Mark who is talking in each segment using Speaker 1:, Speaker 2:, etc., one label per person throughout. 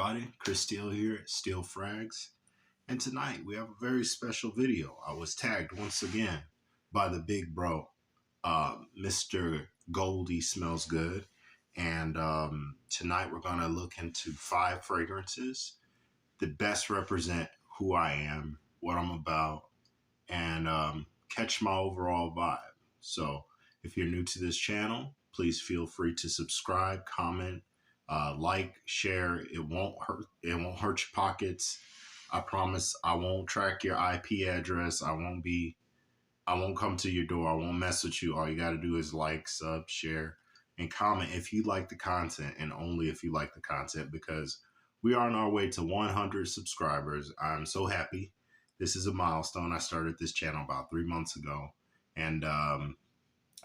Speaker 1: everybody, Chris Steele here at Steele Frags, and tonight we have a very special video. I was tagged once again by the big bro, Mr. Goldie Smells Good, and tonight we're going to look into 5 fragrances that best represent who I am, what I'm about, and catch my overall vibe. So if you're new to this channel, please feel free to subscribe, comment, like, share. It won't hurt. It won't hurt your pockets. I promise. I won't track your IP address. I won't come to your door. I won't mess with you. All you got to do is like, sub, share, and comment if you like the content, and only if you like the content, because we are on our way to 100 subscribers. I'm so happy. This is a milestone. I started this channel about 3 months ago, and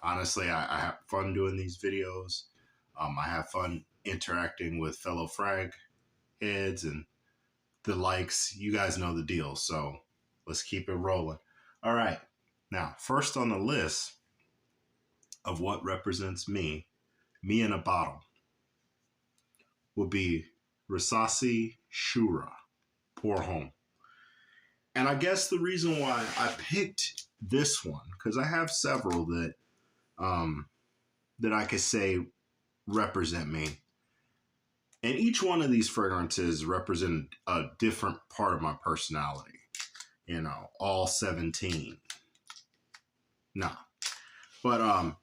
Speaker 1: honestly, I have fun doing these videos. I have fun interacting with fellow frag heads and the likes. You guys know the deal, so let's keep it rolling. All right. Now, first on the list of what represents me in a bottle, will be Versace Shurah, Pour Homme. And I guess the reason why I picked this one, because I have several that I could say represent me. And each one of these fragrances represent a different part of my personality. You know, all 17. Nah. But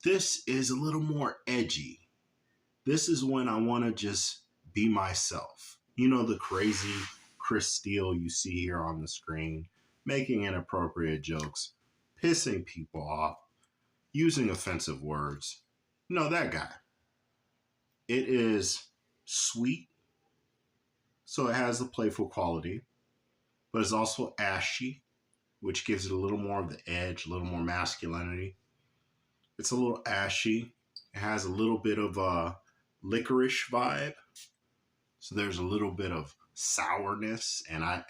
Speaker 1: this is a little more edgy. This is when I want to just be myself. You know, the crazy Chris Steele you see here on the screen, making inappropriate jokes, pissing people off, using offensive words. No, that guy. It is sweet, so it has the playful quality, but it's also ashy, which gives it a little more of the edge, a little more masculinity. It's a little ashy. It has a little bit of a licorice vibe, so there's a little bit of sourness, and I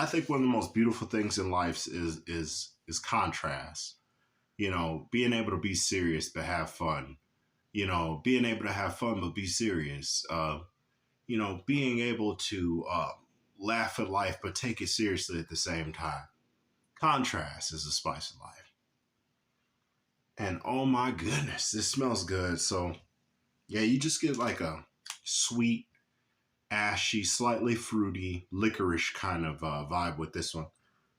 Speaker 1: think one of the most beautiful things in life is contrast. You know, being able to be serious but have fun. You know, being able to have fun but be serious. You know, being able to laugh at life but take it seriously at the same time. Contrast is the spice of life. And oh my goodness, this smells good. So yeah, you just get like a sweet, ashy, slightly fruity, licorice kind of vibe with this one.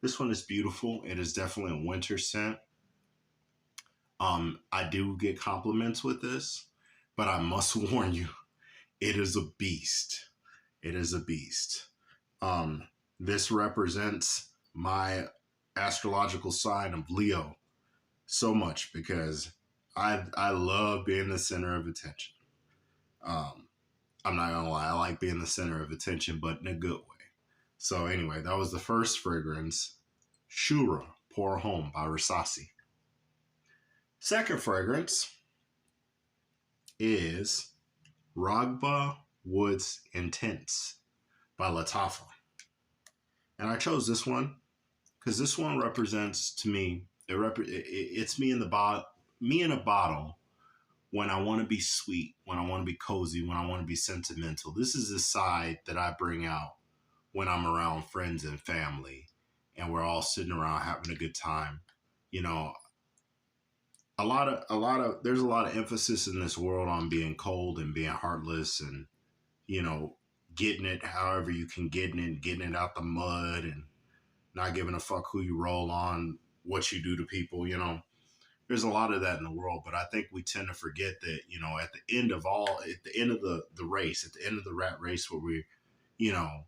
Speaker 1: This one is beautiful. It is definitely a winter scent. I do get compliments with this, but I must warn you, it is a beast. It is a beast. This represents my astrological sign of Leo so much because I love being the center of attention. I'm not gonna lie, I like being the center of attention, but in a good way. So anyway, that was the first fragrance, Shurah, Pour Homme by Versace. Second fragrance is Raghba Woods Intense by Lattafa. And I chose this one because this one represents to me, it's me in a bottle when I want to be sweet, when I want to be cozy, when I want to be sentimental. This is the side that I bring out when I'm around friends and family and we're all sitting around having a good time. You know, there's a lot of emphasis in this world on being cold and being heartless and, you know, getting it however you can getting it out the mud and not giving a fuck who you roll on, what you do to people, you know. There's a lot of that in the world, but I think we tend to forget that, you know, at the end of the race, at the end of the rat race where we, you know,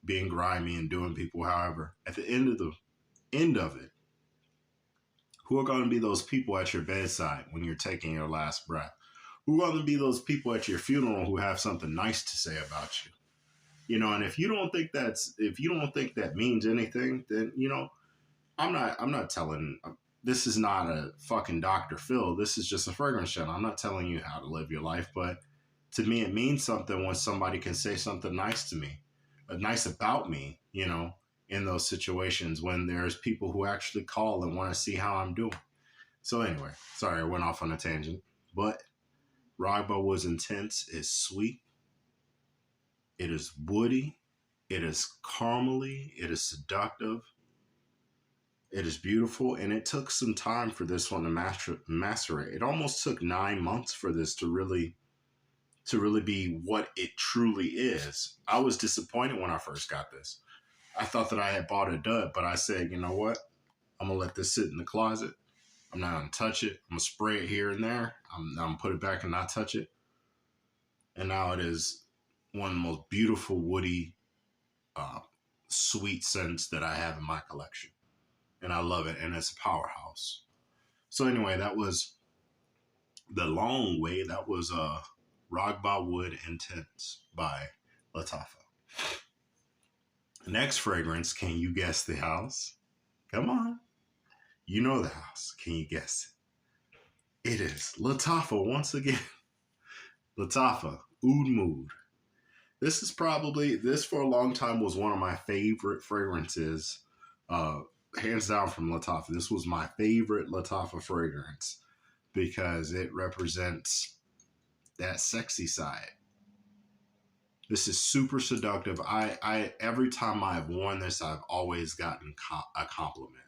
Speaker 1: being grimy and doing people, however, at the end of it, who are going to be those people at your bedside when you're taking your last breath? Who are going to be those people at your funeral who have something nice to say about you? You know, and if you don't think that means anything, then, you know, I'm not telling, this is not a fucking Dr. Phil. This is just a fragrance channel. I'm not telling you how to live your life, but to me, it means something when somebody can say something nice to me, nice about me, you know, in those situations when there's people who actually call and want to see how I'm doing. So anyway, sorry, I went off on a tangent, but Raghba was intense. It's sweet. It is woody. It is caramely. It is seductive. It is beautiful. And it took some time for this one to macerate. It almost took 9 months for this to really be what it truly is. I was disappointed when I first got this. I thought that I had bought a dud, but I said, you know what? I'm gonna let this sit in the closet. I'm not gonna touch it. I'm gonna spray it here and there. I'm gonna put it back and not touch it. And now it is one of the most beautiful woody, uh, sweet scents that I have in my collection, and I love it. And it's a powerhouse. So anyway, that was the long way. That was Raghba Wood Intense by Lattafa. Next fragrance, can you guess the house? Come on. You know the house. Can you guess it? It is Lattafa once again. Lattafa, Oud Mood. This for a long time was one of my favorite fragrances. Hands down from Lattafa. This was my favorite Lattafa fragrance because it represents that sexy side. This is super seductive. I every time I've worn this, I've always gotten a compliment.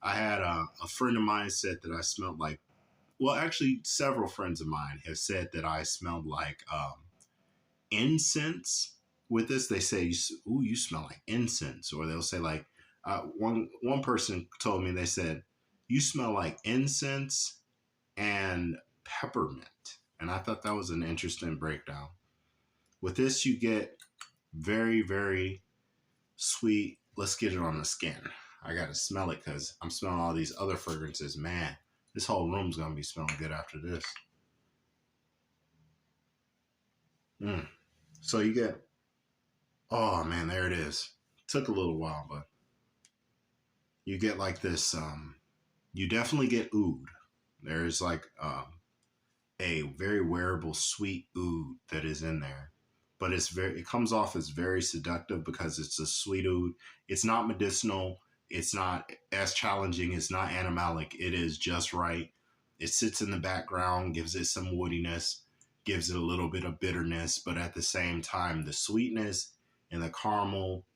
Speaker 1: I had a friend of mine said that I smelled like, well, actually, several friends of mine have said that I smelled like incense with this. They say, "Ooh, you smell like incense," or they'll say like, one person told me, they said, "You smell like incense and peppermint," and I thought that was an interesting breakdown. With this, you get very, very sweet. Let's get it on the skin. I got to smell it because I'm smelling all these other fragrances. Man, this whole room's going to be smelling good after this. So you get, oh man, there it is. Took a little while, but you get like this. You definitely get oud. There's like a very wearable sweet oud that is in there. But it comes off as very seductive because it's a sweet oud. It's not medicinal. It's not as challenging. It's not animalic. It is just right. It sits in the background, gives it some woodiness, gives it a little bit of bitterness, but at the same time, the sweetness and the caramel,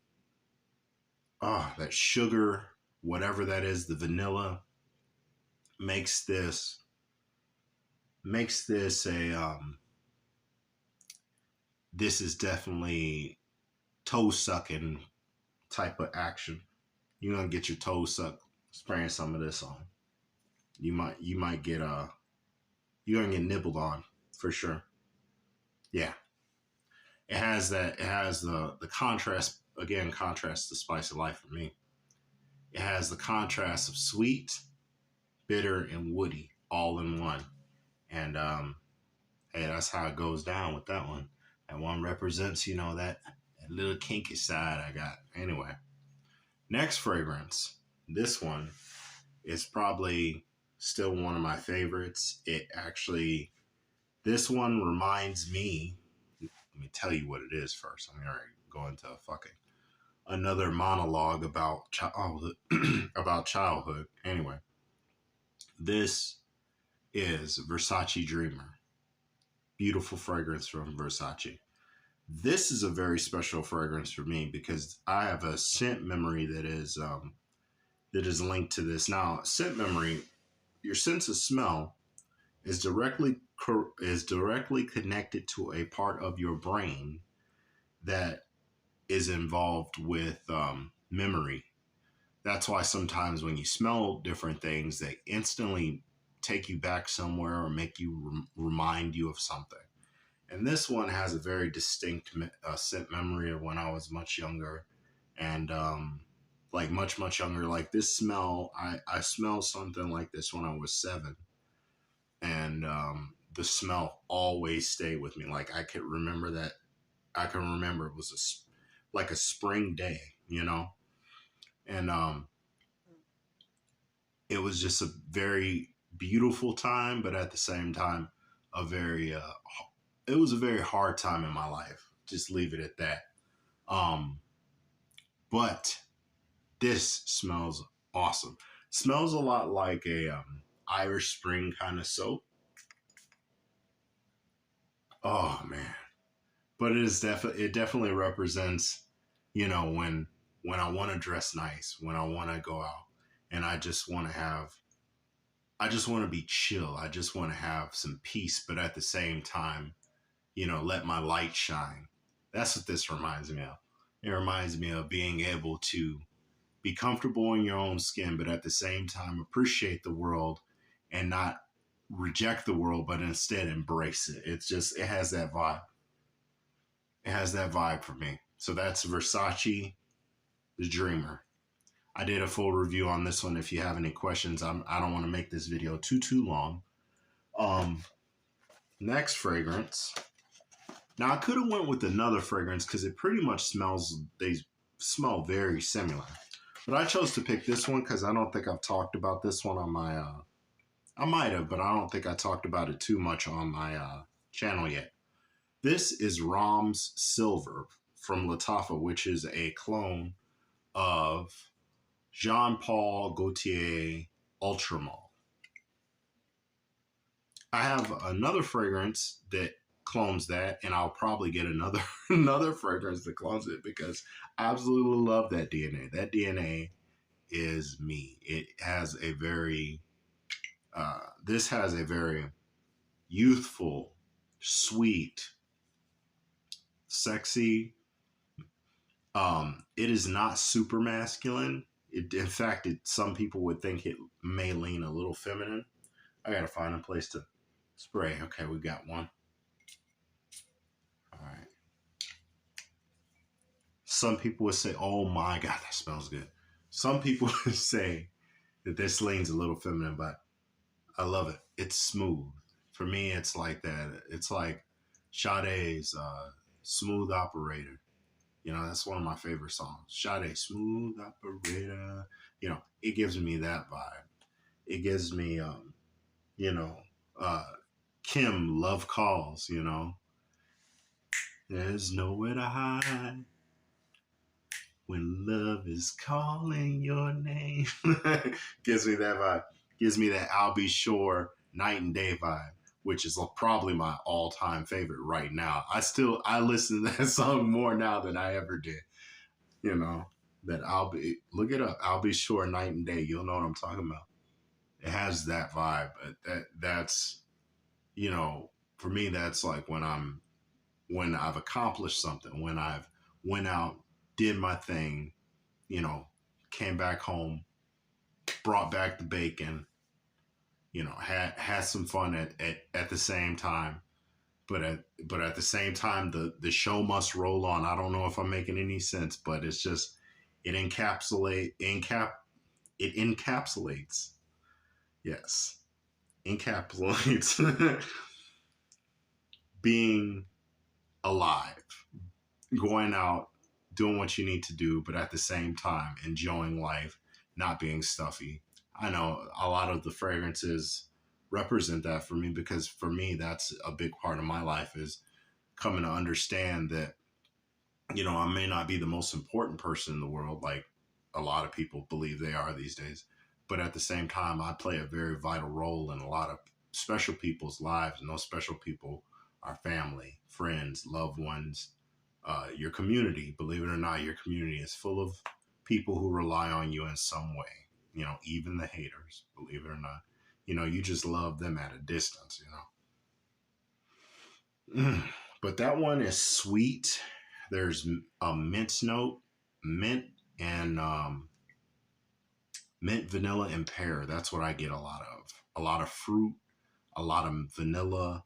Speaker 1: that sugar, whatever that is, the vanilla, makes this a this is definitely toe sucking type of action. You're gonna get your toes sucked spraying some of this on. You might get you're gonna get nibbled on for sure. Yeah. It has the contrast, again, contrast the spice of life for me. It has the contrast of sweet, bitter, and woody all in one. And hey, that's how it goes down with that one. That one represents, that little kinky side I got. Anyway, next fragrance. This one is probably still one of my favorites. This one reminds me, let me tell you what it is first. I'm going to go into another monologue about about childhood. Anyway, this is Versace Dreamer. Beautiful fragrance from Versace. This is a very special fragrance for me because I have a scent memory that is linked to this. Now, scent memory, your sense of smell is directly connected to a part of your brain that is involved with memory. That's why sometimes when you smell different things, they instantly take you back somewhere or make you remind you of something. And this one has a very distinct scent memory of when I was much younger, and like much younger. Like this smell, I smelled something like this when I was 7, and the smell always stayed with me. Like I can remember that. I can remember it was like a spring day, and it was just a very beautiful time, but at the same time, it was a very hard time in my life. Just leave it at that. But this smells awesome. Smells a lot like a Irish Spring kind of soap. Oh man. But it definitely represents, when I want to dress nice, when I want to go out, and I just want to be chill. I just want to have some peace, but at the same time, let my light shine. That's what this reminds me of. It reminds me of being able to be comfortable in your own skin, but at the same time appreciate the world and not reject the world, but instead embrace it. It has that vibe. It has that vibe for me. So that's Versace The Dreamer. I did a full review on this one. If you have any questions, I don't want to make this video too long. Um, Next fragrance. Now I could have went with another fragrance because it pretty much they smell very similar. But I chose to pick this one because I don't think I've talked about this one on my, I might have, but I don't think I talked about it too much on my channel yet. This is Ramz Silver from Lattafa, which is a clone of Jean Paul Gaultier Ultramall. I have another fragrance that clones that, and I'll probably get another fragrance that clones it because I absolutely love that DNA. That DNA is me. It has a very this has a very youthful, sweet, sexy. It is not super masculine. In fact, some people would think it may lean a little feminine. I gotta find a place to spray. Okay, we got one. All right. Some people would say, "Oh my God, that smells good." Some people would say that this leans a little feminine, but I love it. It's smooth. For me, it's like that. It's like Sade's "Smooth Operator." That's one of my favorite songs. Sade, "Smooth Operator." It gives me that vibe. It gives me, you know, uh, Kim, "Love Calls." There's nowhere to hide when love is calling your name. Gives me that vibe. Gives me that "I'll Be Sure" "Night and Day" vibe, which is probably my all-time favorite right now. I listen to that song more now than I ever did. That look it up. "I'll Be Sure" "Night and Day." You'll know what I'm talking about. It has that vibe. That's you know for me, that's like when I've accomplished something, when I've went out, did my thing, you know, came back home, brought back the bacon, had some fun at the same time. But at the same time, the show must roll on. I don't know if I'm making any sense, but it's just it it encapsulates. Yes, encapsulates being alive, going out, doing what you need to do, but at the same time, enjoying life, not being stuffy. I know a lot of the fragrances represent that for me because for me, that's a big part of my life is coming to understand that, I may not be the most important person in the world, like a lot of people believe they are these days. But at the same time, I play a very vital role in a lot of special people's lives. And those special people are family, friends, loved ones, your community. Believe it or not, your community is full of people who rely on you in some way. Even the haters, believe it or not. You just love them at a distance. But that one is sweet. There's a mint note, mint and mint, vanilla, and pear. That's what I get a lot of. A lot of fruit, a lot of vanilla,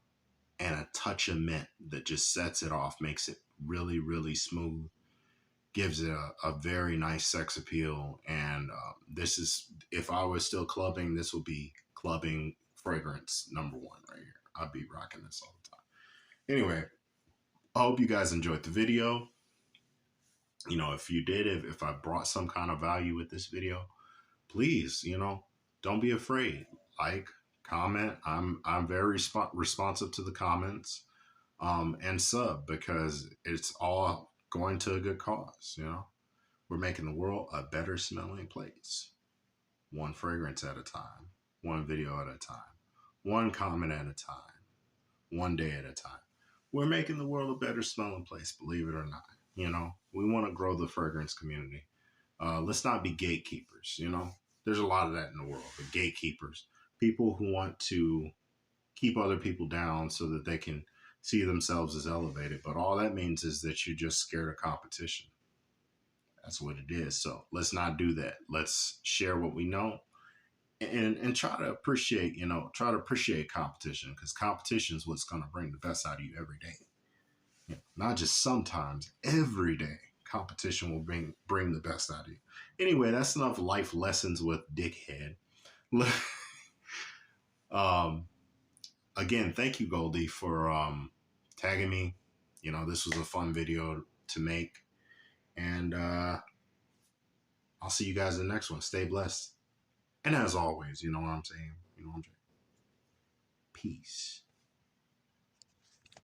Speaker 1: and a touch of mint that just sets it off, makes it really, really smooth, gives it a very nice sex appeal. And this is, if I was still clubbing, this would be clubbing fragrance number one right here. I'd be rocking this all the time. Anyway, I hope you guys enjoyed the video. If you did, if I brought some kind of value with this video, please, don't be afraid. Like, comment. I'm very responsive to the comments, and sub because it's all going to a good cause. We're making the world a better smelling place, one fragrance at a time, one video at a time, one comment at a time, one day at a time. we're making the world a better smelling place, believe it or not. You know, we want to grow the fragrance community. Let's not be gatekeepers, you know? There's a lot of that in the world, the gatekeepers, people who want to keep other people down so that they can see themselves as elevated. But all that means is that you're just scared of competition. That's what it is. So let's not do that. Let's share what we know and try to appreciate, try to appreciate competition, because competition is what's going to bring the best out of you every day. Not just sometimes, every day. Competition will bring the best out of you. Anyway, that's enough life lessons with Dickhead. um, Again, thank you, Goldie, for tagging me. This was a fun video to make. And I'll see you guys in the next one. Stay blessed. And as always, you know what I'm saying? Peace.